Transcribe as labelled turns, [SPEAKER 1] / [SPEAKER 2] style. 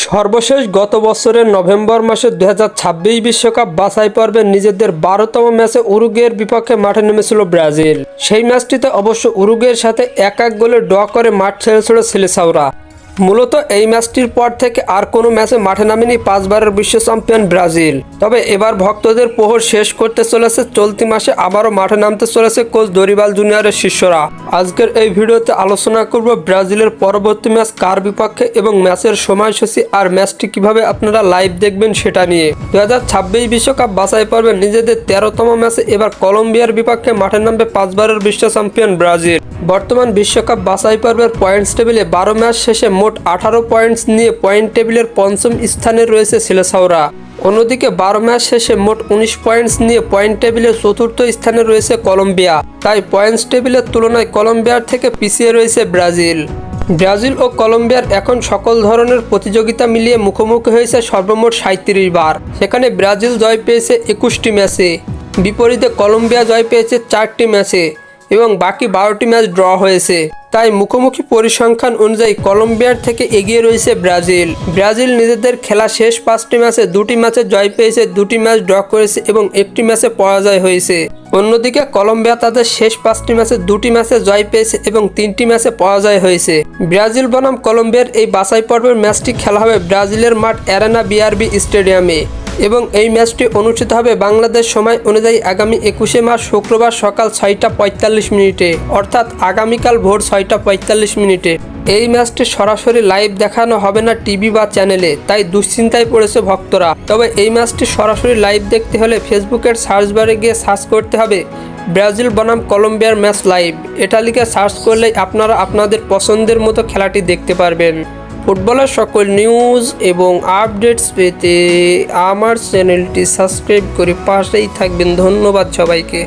[SPEAKER 1] সর্বশেষ গত বছরের নভেম্বর মাসে 2026 বিশ্বকাপ বাছাই পর্বে নিজেদের 12তম ম্যাচে উরুগুয়ের বিপক্ষে মাঠে নেমেছিল ব্রাজিল। সেই ম্যাচটিতে অবশ্য উরুগুয়ের সাথে 1-1 গোলে ড্র করে মাঠ ছেড়েছিল সেলেসাওরা। মূলত এই ম্যাচটির পর থেকে আর কোনো ম্যাচে মাঠে নামেনি 5 বারের বিশ্ব চ্যাম্পিয়ন ব্রাজিল। তবে এবার ভক্তদের প্রহর শেষ করতে চলেছে চলতি মাসে আবারও মাঠে নামতে চলেছে কোচ দরিবাল জুনিয়রের শিষ্যরা। আজকের এই ভিডিওতে আলোচনা করব ব্রাজিলের পরবর্তী ম্যাচ কার বিপক্ষে এবং ম্যাচের সময়সূচি আর ম্যাচটি কিভাবে আপনারা লাইভ দেখবেন সেটা নিয়ে। 2026 বিশ্বকাপ বাছাই পর্বে নিজেদের 13তম ম্যাচে এবার কলম্বিয়ার বিপক্ষে মাঠে নামবে 5 বারের বিশ্ব চ্যাম্পিয়ন ব্রাজিল। বর্তমান বিশ্বকাপ বাছাই পর্বের পয়েন্টস টেবিলে 12 ম্যাচ শেষে মোট 18 পয়েন্টস নিয়ে পয়েন্ট টেবিলের পঞ্চম স্থানে রয়েছে সেলেসাওরা। অন্যদিকে 12 ম্যাচ শেষে মোট 19 পয়েন্টস নিয়ে পয়েন্ট টেবিলের চতুর্থ স্থানে রয়েছে কলম্বিয়া। তাই পয়েন্টস টেবিলের তুলনায় কলম্বিয়ার থেকে পিছিয়ে রয়েছে ব্রাজিল। ব্রাজিল ও কলম্বিয়ার এখন সকল ধরনের প্রতিযোগিতা মিলিয়ে মুখোমুখি হয়েছে সর্বমোট 37 বার। সেখানে ব্রাজিল জয় পেয়েছে 21টি ম্যাচে, বিপরীতে কলম্বিয়া জয় পেয়েছে 4টি ম্যাচে এবং বাকি 12টি ম্যাচ ড্র হয়েছে। তাই মুখোমুখি পরিসংখ্যান অনুযায়ী কলম্বিয়ার থেকে এগিয়ে রয়েছে ব্রাজিল। ব্রাজিল নিজেদের খেলা শেষ 5টি ম্যাচে 2টি ম্যাচে জয় পেয়েছে, 2টি ম্যাচ ড্র করেছে এবং 1টি ম্যাচে পরাজয় হয়েছে। অন্যদিকে কলম্বিয়া তাদের শেষ 5টি ম্যাচে 2টি ম্যাচে জয় পেয়েছে এবং 3টি ম্যাচে পরাজয় হয়েছে। ব্রাজিল বনাম কলম্বিয়ার এই বাছাই পর্বের ম্যাচটি খেলা হবে ব্রাজিলের মাঠ অ্যারেনা বিআরবি স্টেডিয়ামে এবং এই ম্যাচটি অনুষ্ঠিত হবে বাংলাদেশ সময় অনুযায়ী আগামী 21শে মার্চ শুক্রবার সকাল 6টা 45 মিনিটে, অর্থাৎ আগামীকাল ভোর 6টা 45 মিনিটে। এই ম্যাচটি সরাসরি লাইভ দেখানো হবে না টিভি বা চ্যানেলে, তাই দুশ্চিন্তায় পড়েছে ভক্তরা। তবে এই ম্যাচটি সরাসরি লাইভ দেখতে হলে ফেসবুকের সার্চ বারে গিয়ে সার্চ করতে হবে ব্রাজিল বনাম কলম্বিয়ার ম্যাচ লাইভ। এটা লিখে সার্চ করলেই আপনারা আপনাদের পছন্দের মতো খেলাটি দেখতে পারবেন। ফুটবলের সকল নিউজ এবং আপডেটস পেতে আমার চ্যানেলটি সাবস্ক্রাইব করে পাশেই থাকবেন। ধন্যবাদ সবাইকে।